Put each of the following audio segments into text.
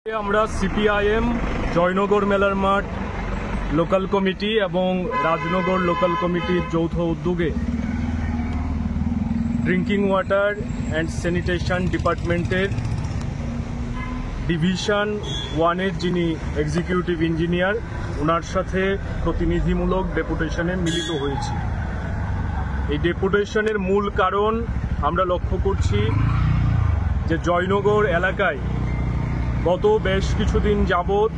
আমরা সিপিআইএম জয়নগর মেলার মাঠ লোকাল কমিটি এবং রাজনগর লোকাল কমিটির যৌথ উদ্যোগে ড্রিঙ্কিং ওয়াটার অ্যান্ড স্যানিটেশন ডিপার্টমেন্টের ডিভিশন 1-এর যিনি এক্সিকিউটিভ ইঞ্জিনিয়ার ওনার সাথে প্রতিনিধিমূলক ডেপুটেশনে মিলিত হয়েছি। এই ডেপুটেশনের মূল কারণ আমরা লক্ষ্য করছি যে জয়নগর এলাকায় গত বেশ কিছুদিন যাবৎ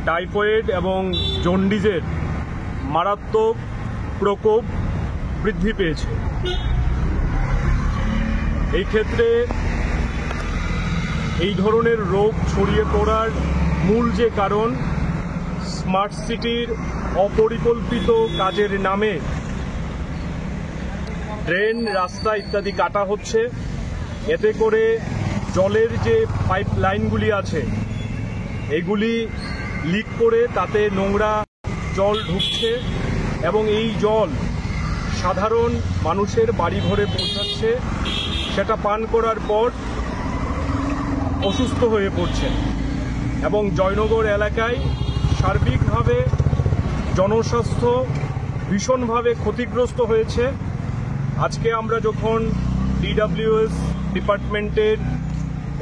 টাইফয়েড এবং জন্ডিসের মারাত্মক প্রকোপ বৃদ্ধি পেয়েছে। এই ক্ষেত্রে এই ধরনের রোগ ছড়িয়ে পড়ার মূল যে কারণ, স্মার্ট সিটির অপরিকল্পিত কাজের নামে ড্রেন, রাস্তা ইত্যাদি কাটা হচ্ছে। এতে করে জলের যে পাইপ লাইনগুলি আছে এগুলি লিক করে তাতে নোংরা জল ঢুকছে এবং এই জল সাধারণ মানুষের বাড়িঘরে পৌঁছাচ্ছে। সেটা পান করার পর অসুস্থ হয়ে পড়ছে এবং জয়নগর এলাকায় সার্বিকভাবে জনস্বাস্থ্য ভীষণভাবে ক্ষতিগ্রস্ত হয়েছে। আজকে আমরা যখন ডিডব্লিউএস ডিপার্টমেন্টের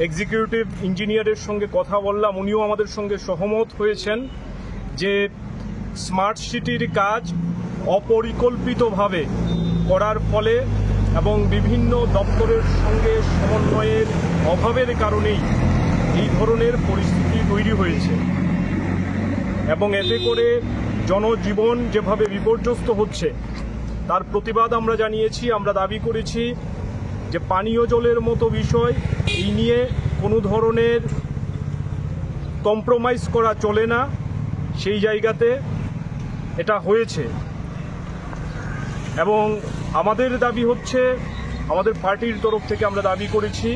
এক্সিকিউটিভ ইঞ্জিনিয়ারের সঙ্গে কথা বললাম, উনিও আমাদের সঙ্গে সহমত হয়েছেন যে স্মার্ট সিটির কাজ অপরিকল্পিতভাবে করার ফলে এবং বিভিন্ন দপ্তরের সঙ্গে সমন্বয়ের অভাবের কারণেই এই ধরনের পরিস্থিতি তৈরি হয়েছে এবং এতে করে জনজীবন যেভাবে বিপর্যস্ত হচ্ছে তার প্রতিবাদ আমরা জানিয়েছি। আমরা দাবি করেছি যে পানীয় জলের মতো বিষয়, এই নিয়ে কোনো ধরনের কম্প্রোমাইজ করা চলে না। সেই জায়গাতে এটা হয়েছে এবং আমাদের দাবি হচ্ছে, আমাদের পার্টির তরফ থেকে আমরা দাবি করেছি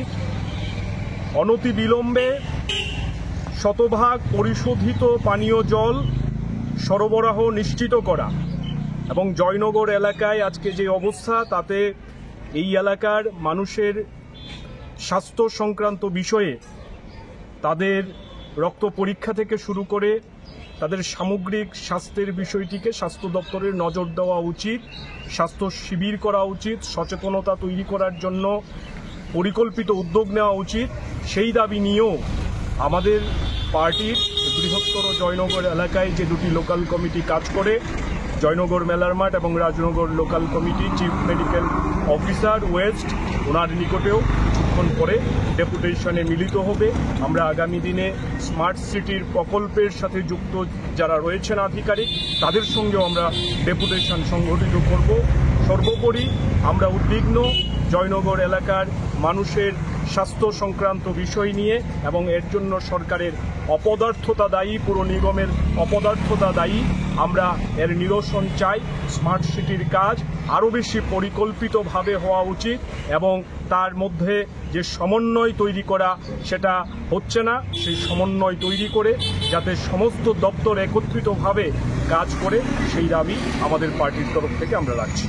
অনতিবিলম্বে শতভাগ পরিশোধিত পানীয় জল সরবরাহ নিশ্চিত করা এবং জয়নগর এলাকায় আজকে যে অবস্থা তাতে এই এলাকার মানুষের স্বাস্থ্য সংক্রান্ত বিষয়ে তাদের রক্ত পরীক্ষা থেকে শুরু করে তাদের সামগ্রিক স্বাস্থ্যের বিষয়টিকে স্বাস্থ্য দপ্তরের নজর দেওয়া উচিত, স্বাস্থ্য শিবির করা উচিত, সচেতনতা তৈরি করার জন্য পরিকল্পিত উদ্যোগ নেওয়া উচিত। সেই দাবি নিয়েও আমাদের পার্টির বৃহত্তর জয়নগর এলাকায় যে দুটি লোকাল কমিটি কাজ করে, জয়নগর মেলার মাঠ এবং Rajnagar local committee, chief medical officer west ওনার নিকটেও কিছুক্ষণ পরে ডেপুটেশনে মিলিত হবে। আমরা আগামী দিনে স্মার্ট সিটির প্রকল্পের সাথে যুক্ত যারা রয়েছেন আধিকারিক, তাদের সঙ্গেও আমরা ডেপুটেশন সংগঠিত করব। সর্বোপরি আমরা উদ্বিগ্ন জয়নগর এলাকার মানুষের স্বাস্থ্য সংক্রান্ত বিষয় নিয়ে এবং এর জন্য সরকারের অপদার্থতা দায়ী, পুর নিগমের অপদার্থতা দায়ী। আমরা এর নিরসন চাই। স্মার্ট সিটির কাজ আরও বেশি পরিকল্পিতভাবে হওয়া উচিত এবং তার মধ্যে যে সমন্বয় তৈরি করা সেটা হচ্ছে না। সেই সমন্বয় তৈরি করে যাতে সমস্ত দপ্তর একত্রিতভাবে কাজ করে, সেই দাবি আমাদের পার্টির তরফ থেকে আমরা রাখছি।